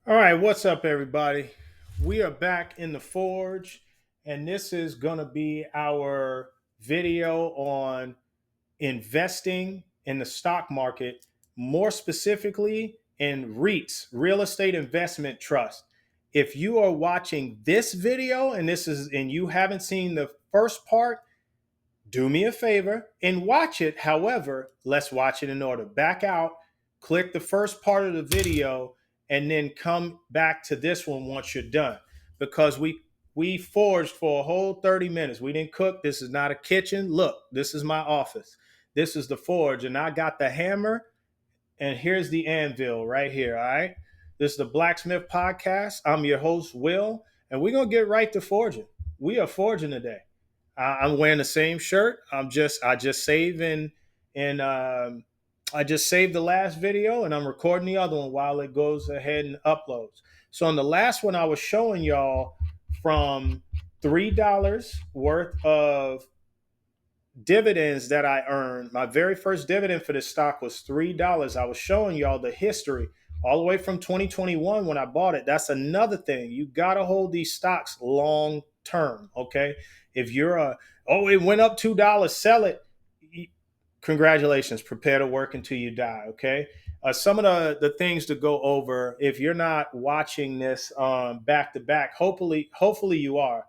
All right, what's up, everybody? We are back in the Forge, and this is going to be our video on investing in the stock market, more specifically in REITs, real estate investment trust. If you are watching this video and you haven't seen the first part, do me a favor and watch it. However, let's watch it in order. Back out, click the first part of the video, and then come back to this one once you're done. Because we forged for a whole 30 minutes. We didn't cook. This is not a kitchen. Look, this is my office. This is the forge, and I got the hammer, and here's the anvil right here. All right. This is the Blacksmith Podcast. I'm your host, Will, and we're gonna get right to forging. We are forging today. I'm wearing the same shirt. I just saved and I just saved the last video and I'm recording the other one while it goes ahead and uploads. So on the last one, I was showing y'all from $3 worth of dividends that I earned. My very first dividend for this stock was $3. I was showing y'all the history all the way from 2021 when I bought it. That's another thing. You got to hold these stocks long term. Okay. If you're it went up $2, sell it. Congratulations. Prepare to work until you die. Okay. Some of the things to go over if you're not watching this back to back, hopefully you are.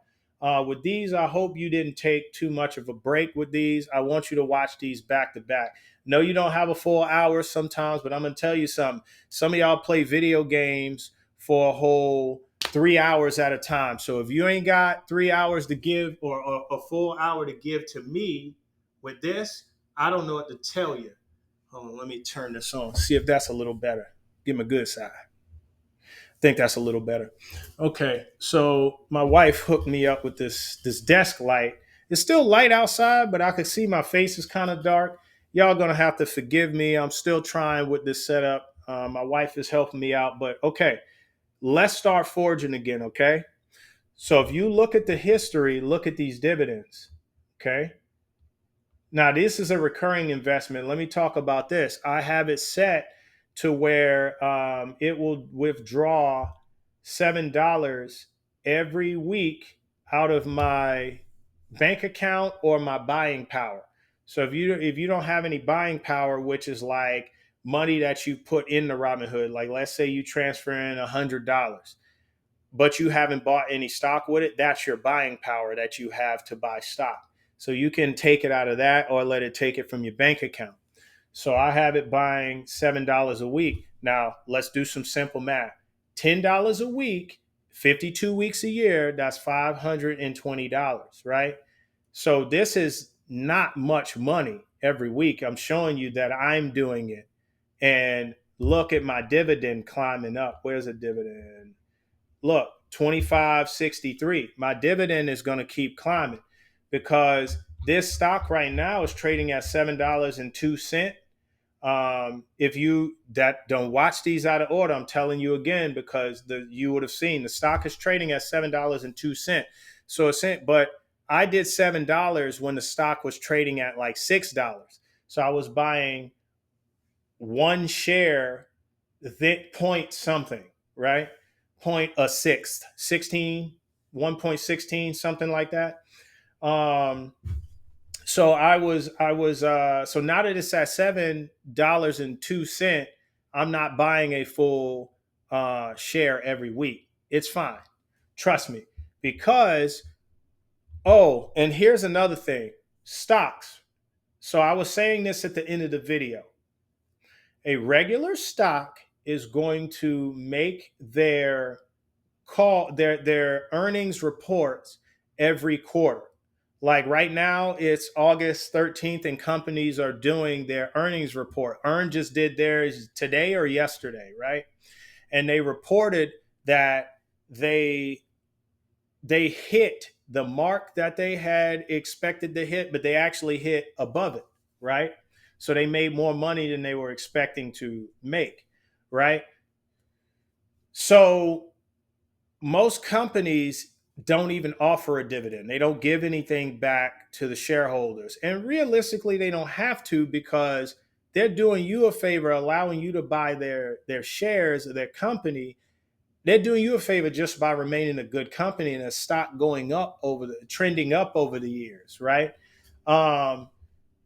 With these, I hope you didn't take too much of a break with these. I want you to watch these back to back. No, you don't have a full hour sometimes, but I'm going to tell you something. Some of y'all play video games for a whole 3 hours at a time. So if you ain't got 3 hours to give or a full hour to give to me with this, I don't know what to tell you. Hold on, let me turn this on. See if that's a little better. Give me a good side. Think that's a little better. Okay, so my wife hooked me up with this desk light. It's still light outside, but I could see my face is kind of dark. Y'all gonna have to forgive me. I'm still trying with this setup. My wife is helping me out, but okay, let's start forging again. Okay, so if you look at the history, look at these dividends. Okay, now this is a recurring investment. Let me talk about this. I have it set to where it will withdraw $7 every week out of my bank account or my buying power. So if you don't have any buying power, which is like money that you put in the Robinhood, like let's say you transfer in $100, but you haven't bought any stock with it, that's your buying power that you have to buy stock. So you can take it out of that or let it take it from your bank account. So I have it buying $7 a week. Now let's do some simple math. $10 a week, 52 weeks a year, that's $520, right? So this is not much money every week. I'm showing you that I'm doing it. And look at my dividend climbing up. Where's a dividend? Look, 25.63. My dividend is going to keep climbing because this stock right now is trading at $7.02. If you that don't watch these out of order, I'm telling you again because you would have seen the stock is trading at $7.02. So a cent, but I did $7 when the stock was trading at like $6. So I was buying one share, point something, right? Point a sixth, 16, 1.16, something like that. Um, so so now that it's at $7.02, I'm not buying a full share every week. It's fine. Trust me. Because and here's another thing. Stocks. So I was saying this at the end of the video. A regular stock is going to make their earnings reports every quarter. Like right now, it's August 13th, and companies are doing their earnings report. Earn just did theirs today or yesterday, right? And they reported that they they hit the mark that they had expected to hit, but they actually hit above it, right? So they made more money than they were expecting to make, right? So most companies don't even offer a dividend. They don't give anything back to the shareholders. And realistically, they don't have to because they're doing you a favor, allowing you to buy their shares of their company they're doing you a favor just by remaining a good company and a stock going up trending up over the years, right? Um,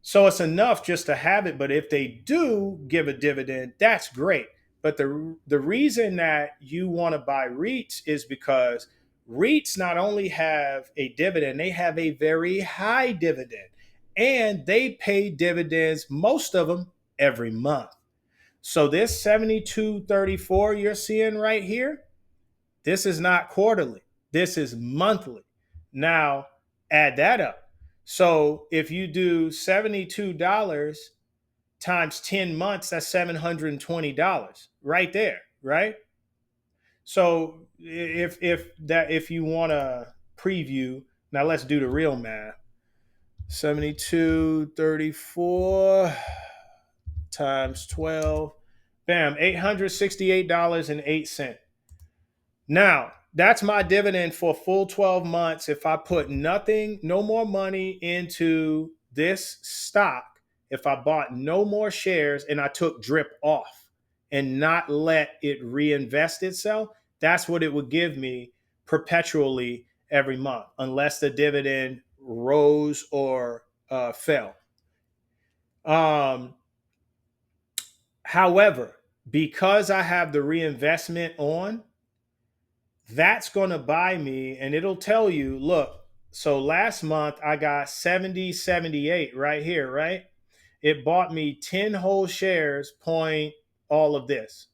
so it's enough just to have it. But if they do give a dividend, that's great. But the reason that you want to buy REITs is because REITs not only have a dividend, they have a very high dividend, and they pay dividends, most of them every month. So this 72.34 you're seeing right here, this is not quarterly. This is monthly. Now, add that up. So if you do $72 times 10 months, that's $720 right there, right? So if you want to preview, now let's do the real math. 72.34 times 12. Bam, $868.08. Now, that's my dividend for a full 12 months. If I put nothing, no more money into this stock, if I bought no more shares and I took drip off and not let it reinvest itself, that's what it would give me perpetually every month, unless the dividend rose or fell. However, because I have the reinvestment on, that's going to buy me, and it'll tell you, look, so last month I got 70.78 right here, right? It bought me 10 whole shares, point all of this,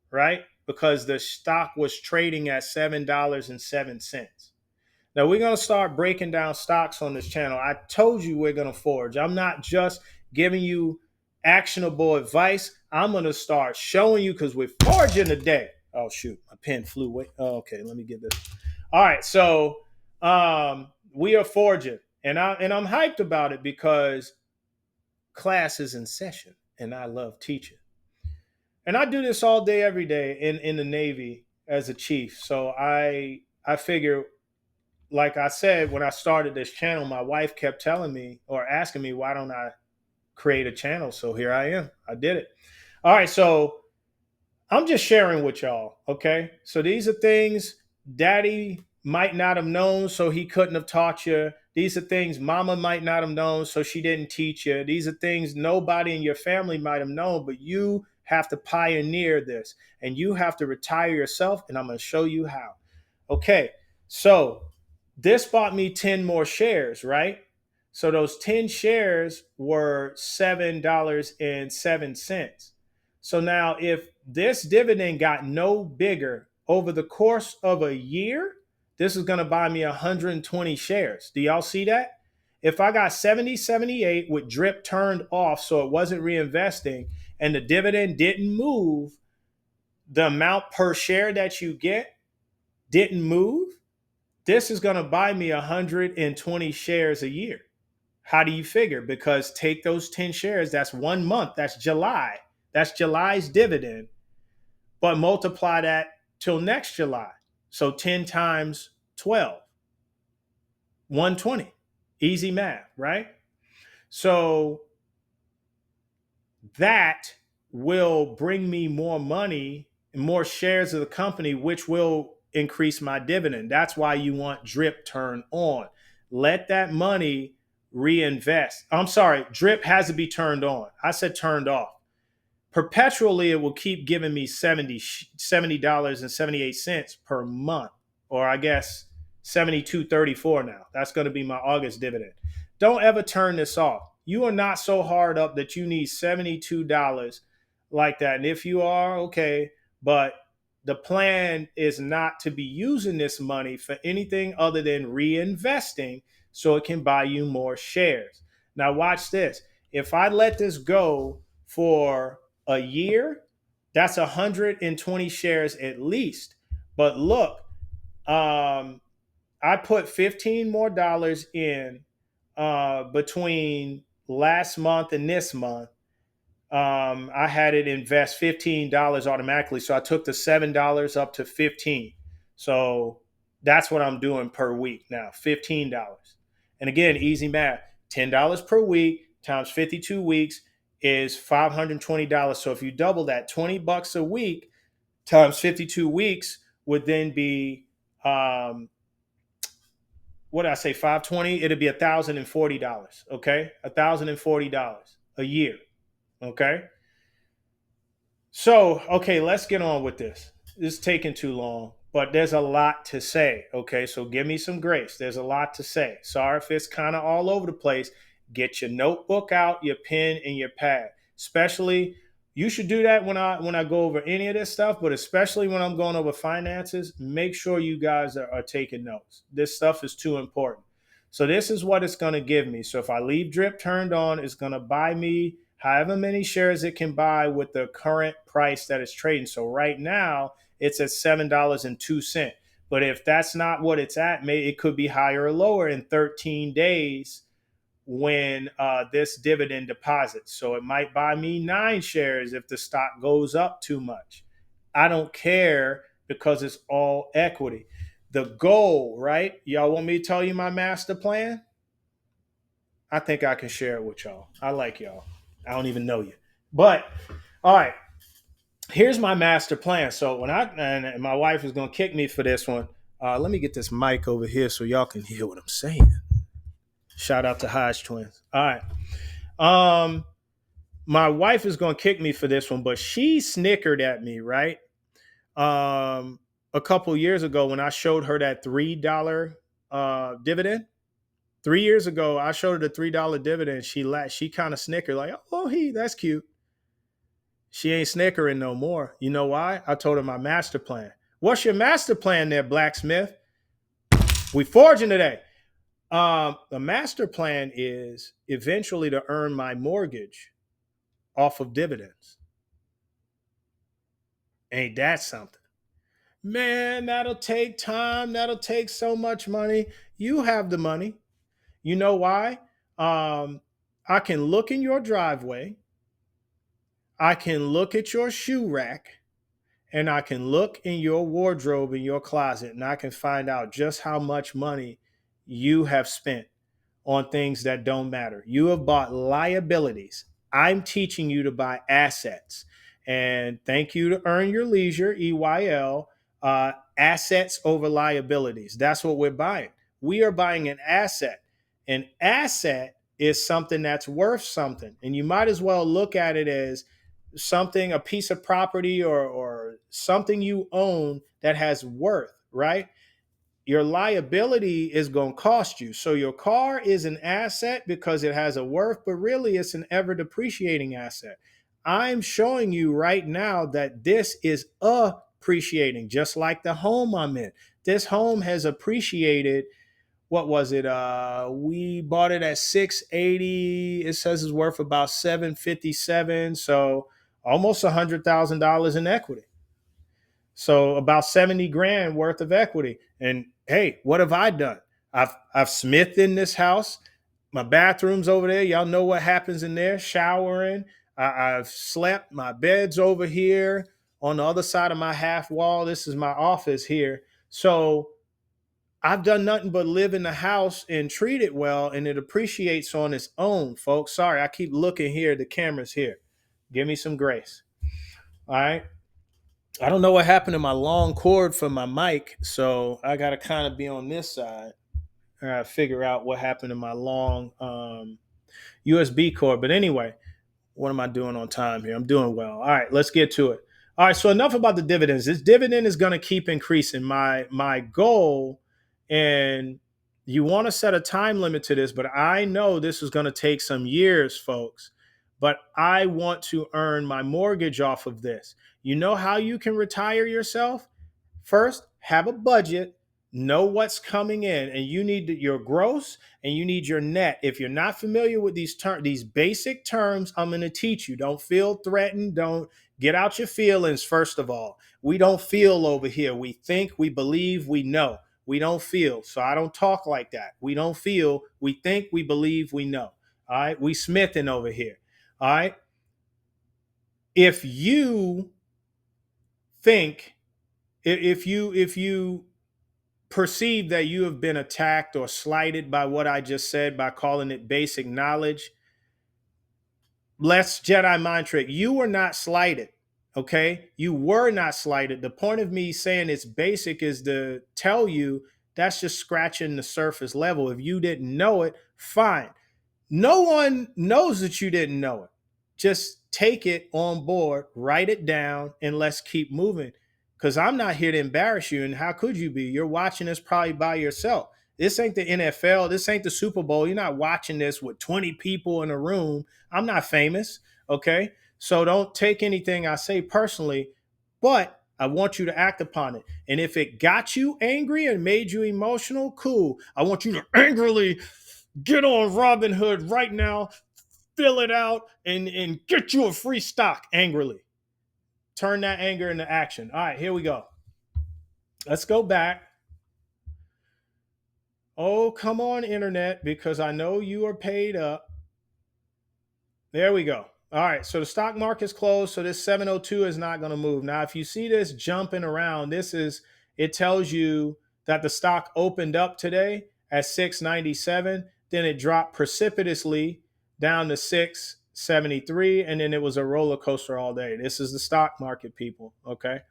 right? Because the stock was trading at $7.07. Now we're going to start breaking down stocks on this channel. I told you we're going to forge. I'm not just giving you actionable advice. I'm going to start showing you, because we're forging today. Oh, shoot. My pen flew away. Oh, okay, let me get this. All right, so we are forging. And I'm hyped about it because class is in session and I love teaching. And I do this all day, every day in the Navy as a chief. So I figure, like I said, when I started this channel, my wife kept telling me or asking me, why don't I create a channel? So here I am. I did it. All right. So I'm just sharing with y'all. Okay. So these are things daddy might not have known, so he couldn't have taught you. These are things mama might not have known, so she didn't teach you. These are things nobody in your family might have known, but you have to pioneer this and you have to retire yourself. And I'm going to show you how. Okay. So this bought me 10 more shares, right? So those 10 shares were $7.07. So now if this dividend got no bigger over the course of a year, this is going to buy me 120 shares. Do y'all see that? If I got 70.78 with drip turned off, so it wasn't reinvesting, and the dividend didn't move, the amount per share that you get didn't move, this is going to buy me 120 shares a year. How do you figure? Because take those 10 shares, that's 1 month, that's July. That's July's dividend, but multiply that till next July. So 10 times 12, 120. Easy math, right? So that will bring me more money and more shares of the company, which will increase my dividend. That's why you want drip turn on. Let that money reinvest. I'm sorry, drip has to be turned on. I said turned off. Perpetually, it will keep giving me $70.78 per month, or I guess 72.34 now. That's going to be my August dividend. Don't ever turn this off. You are not so hard up that you need $72 like that. And if you are, okay, but the plan is not to be using this money for anything other than reinvesting so it can buy you more shares. Now watch this. If I let this go for a year, that's 120 shares at least. But look, I put 15 more dollars in between last month and this month. I had it invest $15 automatically. So I took the $7 up to 15. So that's what I'm doing per week now, $15. And again, easy math, $10 per week times 52 weeks is $520. So if you double that, $20 a week times 52 weeks would then be what did I say, 520? It'd be $1,040. Okay, $1,040 a year. Okay. So, okay, let's get on with this. This is taking too long, but there's a lot to say. Okay, so give me some grace. There's a lot to say. Sorry if it's kind of all over the place. Get your notebook out, your pen, and your pad. Especially, you should do that when I go over any of this stuff, but especially when I'm going over finances, make sure you guys are taking notes. This stuff is too important. So this is what it's going to give me. So if I leave drip turned on, it's going to buy me however many shares it can buy with the current price that it's trading. So right now it's at $7.02. But if that's not what it's at, it could be higher or lower in 13 days when this dividend deposits. So it might buy me 9 shares if the stock goes up too much. I don't care because it's all equity. The goal, right? Y'all want me to tell you my master plan? I think I can share it with y'all. I like y'all. I don't even know you. But all right, here's my master plan. So and my wife is gonna kick me for this one. Let me get this mic over here so y'all can hear what I'm saying. Shout out to Hodge twins. All right. My wife is gonna kick me for this one, but she snickered at me, right? A couple years ago when I showed her that $3 dividend. 3 years ago, I showed her the $3 dividend. She kind of snickered, like, "Oh, that's cute." She ain't snickering no more. You know why? I told her my master plan. What's your master plan there, blacksmith? We forging today. The master plan is eventually to earn my mortgage off of dividends. Ain't that something? Man, that'll take time. That'll take so much money. You have the money. You know why? I can look in your driveway. I can look at your shoe rack. And I can look in your wardrobe in your closet and I can find out just how much money you have spent on things that don't matter. You have bought liabilities. I'm teaching you to buy assets. And thank you to Earn Your Leisure, EYL, assets over liabilities. That's what we're buying. We are buying an asset. An asset is something that's worth something. And you might as well look at it as something, a piece of property or something you own that has worth, right? Your liability is going to cost you. So your car is an asset because it has a worth, but really it's an ever depreciating asset. I'm showing you right now that this is appreciating, just like the home I'm in. This home has appreciated. What was it? We bought it at 680. It says it's worth about 757. So almost $100,000 in equity. So about 70 grand worth of equity. And hey, what have I done? I've smithed in this house. My bathroom's over there. Y'all know what happens in there. Showering. I've slept. My bed's over here on the other side of my half wall. This is my office here. So I've done nothing but live in the house and treat it well, and it appreciates on its own, folks. Sorry, I keep looking here. The camera's here. Give me some grace. All right. I don't know what happened to my long cord for my mic, so I got to kind of be on this side. I got to figure out what happened to my long USB cord. But anyway, what am I doing on time here? I'm doing well. All right, let's get to it. All right, so enough about the dividends. This dividend is going to keep increasing. My goal, and you want to set a time limit to this, but I know this is going to take some years, folks. But I want to earn my mortgage off of this. You know how you can retire yourself? First, have a budget, know what's coming in, and you need your gross and you need your net. If you're not familiar with these basic terms, I'm going to teach you. Don't feel threatened. Don't get out your feelings. First of all, we don't feel over here. We think, we believe, we know. We don't feel. So I don't talk like that. We don't feel. We think, we believe, we know. All right. We smithing over here. All right. If you think, if you perceive that you have been attacked or slighted by what I just said by calling it basic knowledge, let's Jedi mind trick. You were not slighted. Okay, you were not slighted. The point of me saying it's basic is to tell you that's just scratching the surface level. If you didn't know it, fine. No one knows that you didn't know it. Just take it on board, write it down, and let's keep moving. Because I'm not here to embarrass you. And how could you be? You're watching this probably by yourself. This ain't the NFL. This ain't the Super Bowl. You're not watching this with 20 people in a room. I'm not famous. Okay. So don't take anything I say personally, but I want you to act upon it. And if it got you angry and made you emotional, cool. I want you to angrily get on Robinhood right now, fill it out, and get you a free stock angrily. Turn that anger into action. All right, here we go. Let's go back. Oh, come on, internet, because I know you are paid up. There we go. All right, so the stock market's closed, so this 702 is not going to move. Now, if you see this jumping around, it tells you that the stock opened up today at 697, then it dropped precipitously down to 673, and then it was a roller coaster all day. This is the stock market, people, okay?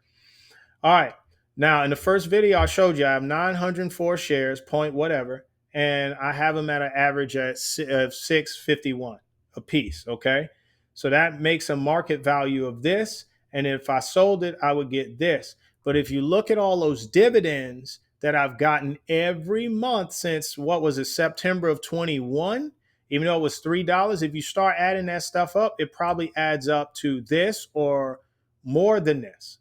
All right. Now, in the first video I showed you, I have 904 shares, point whatever, and I have them at an average at 651 a piece. Okay. So that makes a market value of this. And if I sold it, I would get this. But if you look at all those dividends that I've gotten every month since what was it, September of 21, even though it was $3, if you start adding that stuff up, it probably adds up to this or more than this.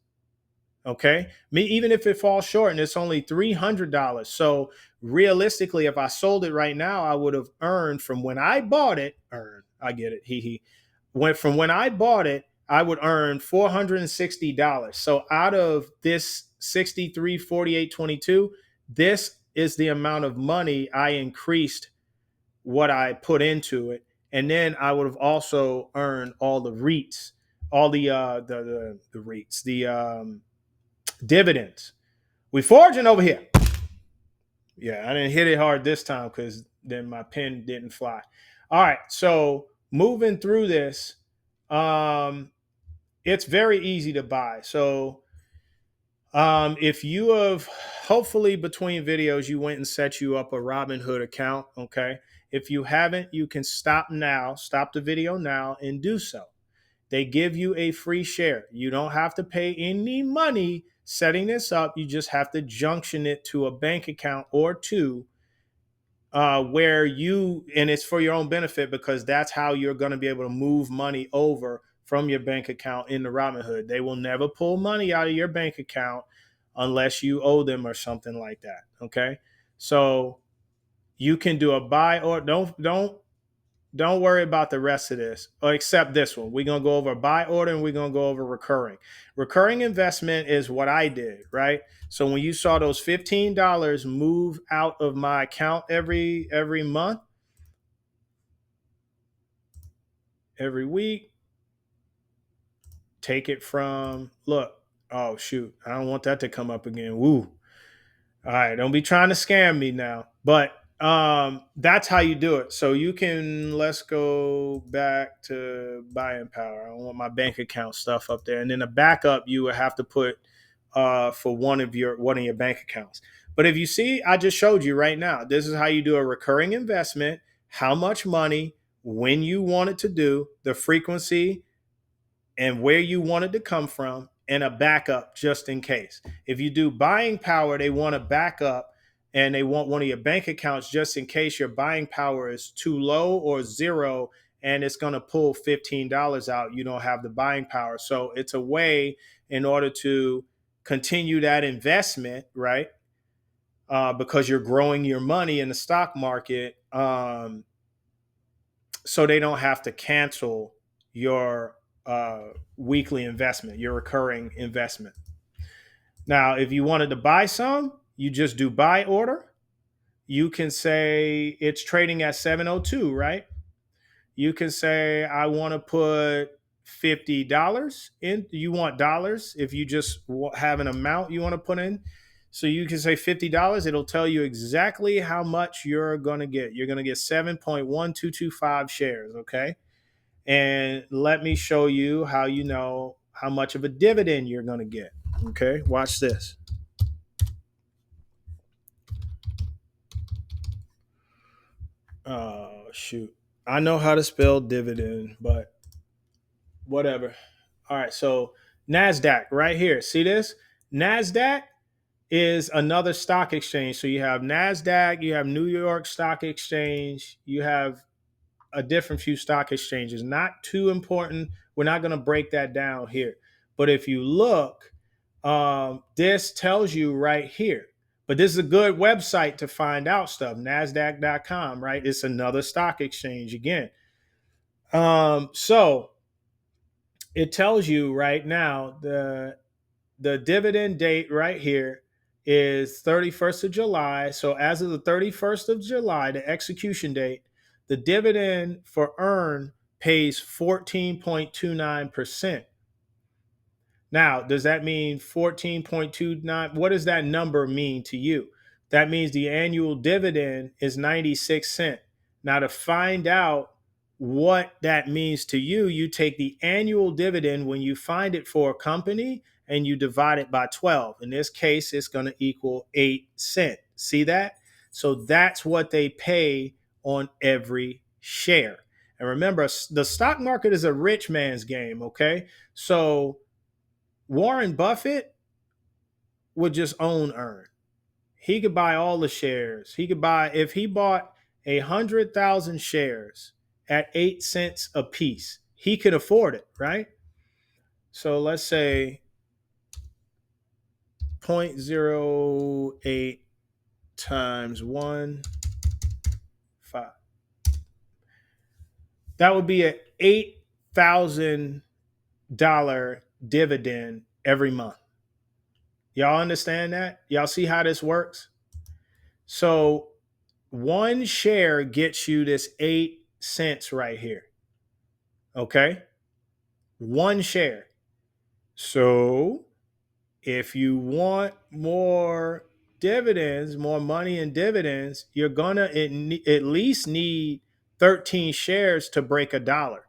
Okay. Even if it falls short and it's only $300. So realistically, if I sold it right now, I would have earned from when I bought it, I get it. Went from when I bought it, I would earn $460. So out of this 63, 48, 22, this is the amount of money I increased what I put into it. And then I would have also earned all the REITs, all the REITs, dividends. We forging over here. Yeah, I didn't hit it hard this time because then my pen didn't fly. All right, so moving through this, it's very easy to buy. So if you have, hopefully between videos, you went and set you up a Robinhood account, okay? If you haven't, you can stop the video now and do so. They give you a free share. You don't have to pay any money setting this up. You just have to junction it to a bank account or two and it's for your own benefit because that's how you're going to be able to move money over from your bank account into Robinhood. They will never pull money out of your bank account unless you owe them or something like that. Okay. So you can do a buy or don't worry about the rest of this, or except this one. We're going to go over buy order and we're going to go over recurring. Recurring investment is what I did, right? So when you saw those $15 move out of my account every month, every week, take it from, look, oh, shoot, I don't want that to come up again. Woo. All right, don't be trying to scam me now. But that's how you do it. So you can, let's go back to buying power. I don't want my bank account stuff up there. And then the backup you would have to put for one of your bank accounts. But if you see, I just showed you right now. This is how you do a recurring investment, how much money, when you want it to do, the frequency, and where you want it to come from, and a backup just in case. If you do buying power, they want a backup and they want one of your bank accounts just in case your buying power is too low or zero and it's going to pull $15 out. You don't have the buying power. So it's a way in order to continue that investment, right? Because you're growing your money in the stock market. So they don't have to cancel your weekly investment, your recurring investment. Now, if you wanted to buy some, you just do buy order. You can say it's trading at 702, right? You can say, I want to put $50 in. You want dollars. If you just have an amount you want to put in. So you can say $50. It'll tell you exactly how much you're going to get. You're going to get 7.1225 shares, okay? And let me show you how how much of a dividend you're going to get. Okay, watch this. Oh, shoot. I know how to spell dividend, but whatever. All right, so NASDAQ right here. See this? NASDAQ is another stock exchange. So you have NASDAQ, you have New York Stock Exchange, you have a different few stock exchanges. Not too important. We're not going to break that down here. But if you look, this tells you right here. But this is a good website to find out stuff. NASDAQ.com, right? It's another stock exchange again. So it tells you right now the dividend date right here is 31st of July. So as of the 31st of July, the execution date, the dividend for earn pays 14.29%. Now, does that mean 14.29? What does that number mean to you? That means the annual dividend is 96 cents. Now, to find out what that means to you, you take the annual dividend when you find it for a company and you divide it by 12. In this case, it's going to equal 8 cents. See that? So that's what they pay on every share. And remember, the stock market is a rich man's game, okay? So Warren Buffett would just own earn. He could buy all the shares. He could buy, if he bought 100,000 shares at 8 cents a piece, he could afford it, right? So let's say 0.08 times 1.5. That would be an $8,000 dividend every month. Y'all understand that? Y'all see how this works? So one share gets you this 8 cents right here. Okay? One share. So if you want more dividends, more money in dividends, you're going to at least need 13 shares to break a dollar.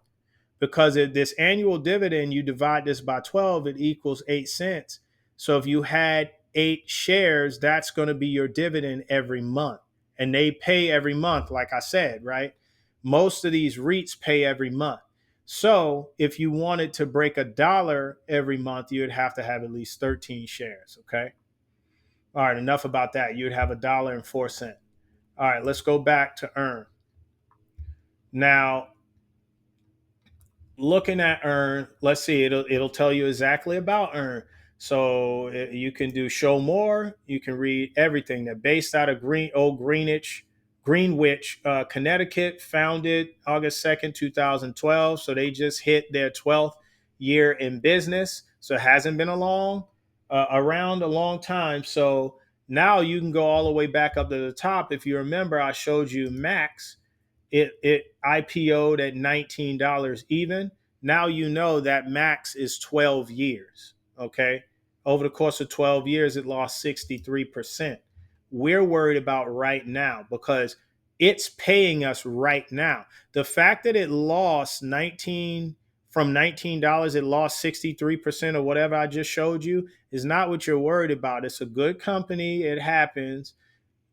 Because if this annual dividend, you divide this by 12, it equals 8 cents. So if you had 8 shares, that's going to be your dividend every month. And they pay every month, like I said, right? Most of these REITs pay every month. So if you wanted to break a dollar every month, you would have to have at least 13 shares, okay? All right, enough about that. You would have $1.04. All right, let's go back to earn. Now, looking at earn, let's see, it'll tell you exactly about earn. So you can do show more. You can read everything. They're based out of Greenwich, Connecticut, founded August 2nd, 2012. So they just hit their 12th year in business. So it hasn't been around a long time. So now you can go all the way back up to the top. If you remember, I showed you Max. It IPO'd at $19 even. Now you know that max is 12 years. Okay. Over the course of 12 years, it lost 63%. We're worried about right now because it's paying us right now. The fact that it lost from $19, it lost 63% or whatever I just showed you is not what you're worried about. It's a good company. It happens.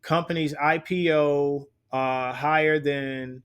Companies IPO higher than,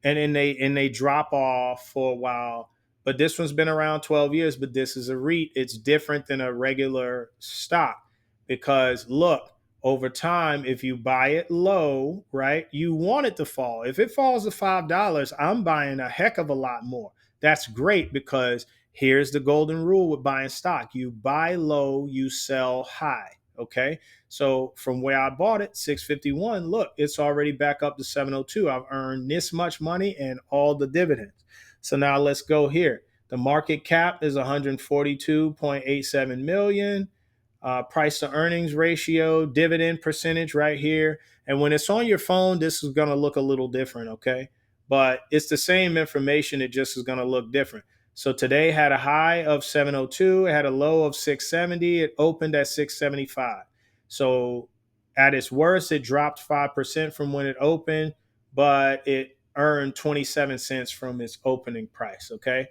and then they drop off for a while. But this one's been around 12 years, but this is a REIT. It's different than a regular stock because look, over time, if you buy it low, right, you want it to fall. If it falls to $5, I'm buying a heck of a lot more. That's great because here's the golden rule with buying stock. You buy low, you sell high. Okay. So from where I bought it, 651, look, it's already back up to 702. I've earned this much money and all the dividends. So now let's go here. The market cap is 142.87 million. Price to earnings ratio, dividend percentage right here. And when it's on your phone, this is going to look a little different. Okay. But it's the same information. It just is going to look different. So today had a high of 702. It had a low of 670. It opened at 675. So at its worst, it dropped 5% from when it opened, but it earned 27 cents from its opening price. Okay.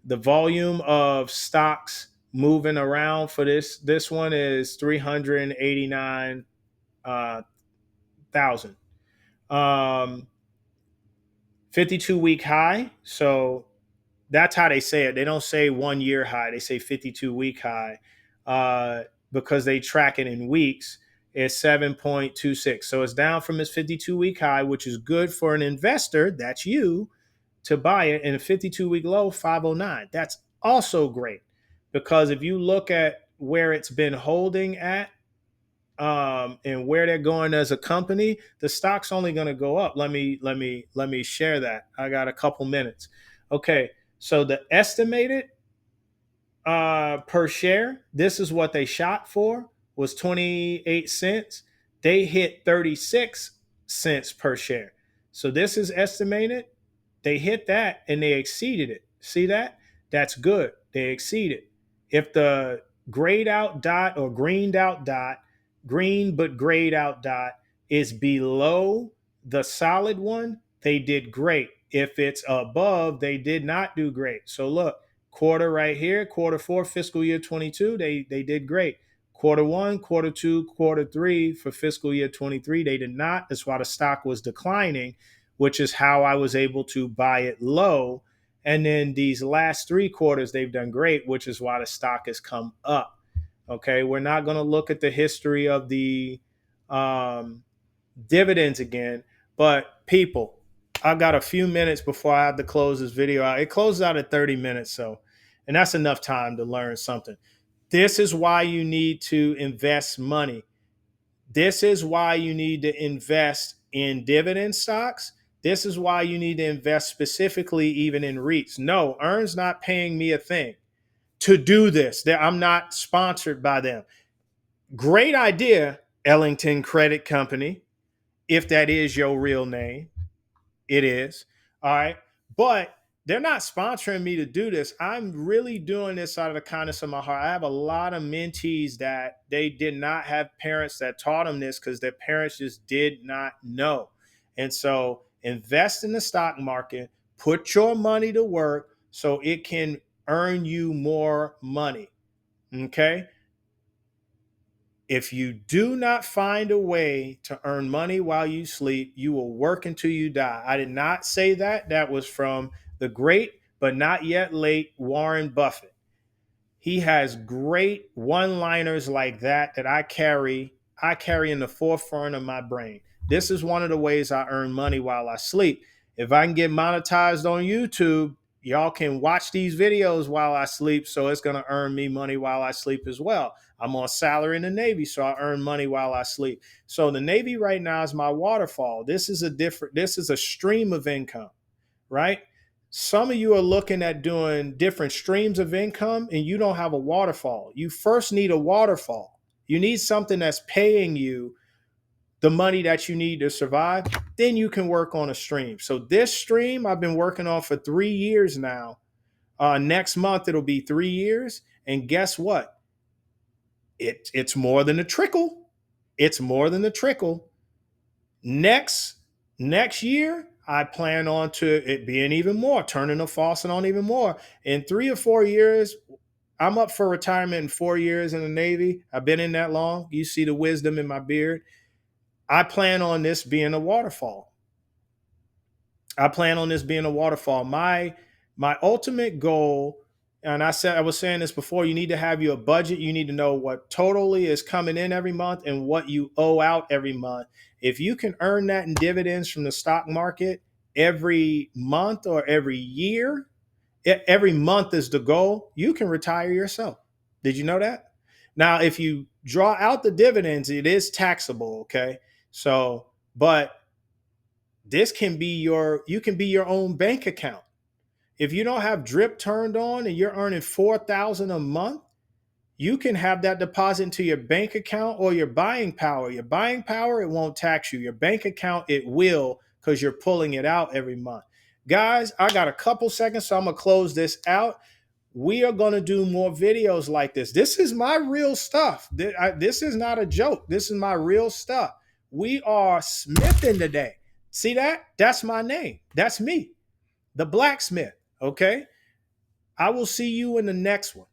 The volume of stocks moving around for this one is 389,000. 52-week high. So that's how they say it. They don't say 1 year high. They say 52-week high, because they track it in weeks. It's 7.26. So it's down from its 52-week high, which is good for an investor. That's you to buy it. And a 52-week low, 509. That's also great, because if you look at where it's been holding at, and where they're going as a company, the stock's only going to go up. Let me share that. I got a couple minutes. Okay, so the estimated per share, this is what they shot for, was 28 cents. They hit 36 cents per share. So this is estimated. They hit that and they exceeded it. See that? That's good. They exceeded. If the grayed out dot or greened out dot, green but grayed out dot, is below the solid one, they did great. If it's above, they did not do great. So look, quarter right here, quarter four, fiscal year 22, they did great. Quarter one, quarter two, quarter three for fiscal year 23, they did not. That's why the stock was declining, which is how I was able to buy it low. And then these last 3 quarters, they've done great, which is why the stock has come up. Okay, we're not going to look at the history of the dividends again, but people, I've got a few minutes before I have to close this video out. It closes out at 30 minutes, so, and that's enough time to learn something. This is why you need to invest money. This is why you need to invest in dividend stocks. This is why you need to invest specifically even in REITs. No, EARN's not paying me a thing to do this. I'm not sponsored by them. Great idea, Ellington Credit Company, if that is your real name. It is. All right. But they're not sponsoring me to do this. I'm really doing this out of the kindness of my heart. I have a lot of mentees that they did not have parents that taught them this because their parents just did not know. And so invest in the stock market, put your money to work so it can earn you more money. Okay. If you do not find a way to earn money while you sleep, you will work until you die. I did not say that. That was from the great but not yet late Warren Buffett. He has great one-liners like that I carry in the forefront of my brain. This is one of the ways I earn money while I sleep. If I can get monetized on YouTube, y'all can watch these videos while I sleep, so it's going to earn me money while I sleep as well. I'm on salary in the Navy, so I earn money while I sleep. So the Navy right now is my waterfall. This is a stream of income, right? Some of you are looking at doing different streams of income and you don't have a waterfall. You first need a waterfall. You need something that's paying you the money that you need to survive. Then you can work on a stream. So this stream I've been working on for 3 years now. Next month, it'll be 3 years. And guess what? It's more than a trickle. It's more than a trickle. Next year, I plan on to it being even more, turning the faucet on even more. In 3 or 4 years, I'm up for retirement in 4 years in the Navy. I've been in that long. You see the wisdom in my beard. I plan on this being a waterfall. My ultimate goal, and I was saying this before, you need to have your budget. You need to know what totally is coming in every month and what you owe out every month. If you can earn that in dividends from the stock market every month or every year, every month is the goal, you can retire yourself. Did you know that? Now, if you draw out the dividends, it is taxable, okay? So, but you can be your own bank account. If you don't have drip turned on and you're earning $4,000 a month, you can have that deposit into your bank account or your buying power. Your buying power, it won't tax you. Your bank account, it will, because you're pulling it out every month. Guys, I got a couple seconds, so I'm going to close this out. We are going to do more videos like this. This is my real stuff. This is not a joke. This is my real stuff. We are smithing today. See that? That's my name. That's me, the blacksmith. Okay. I will see you in the next one.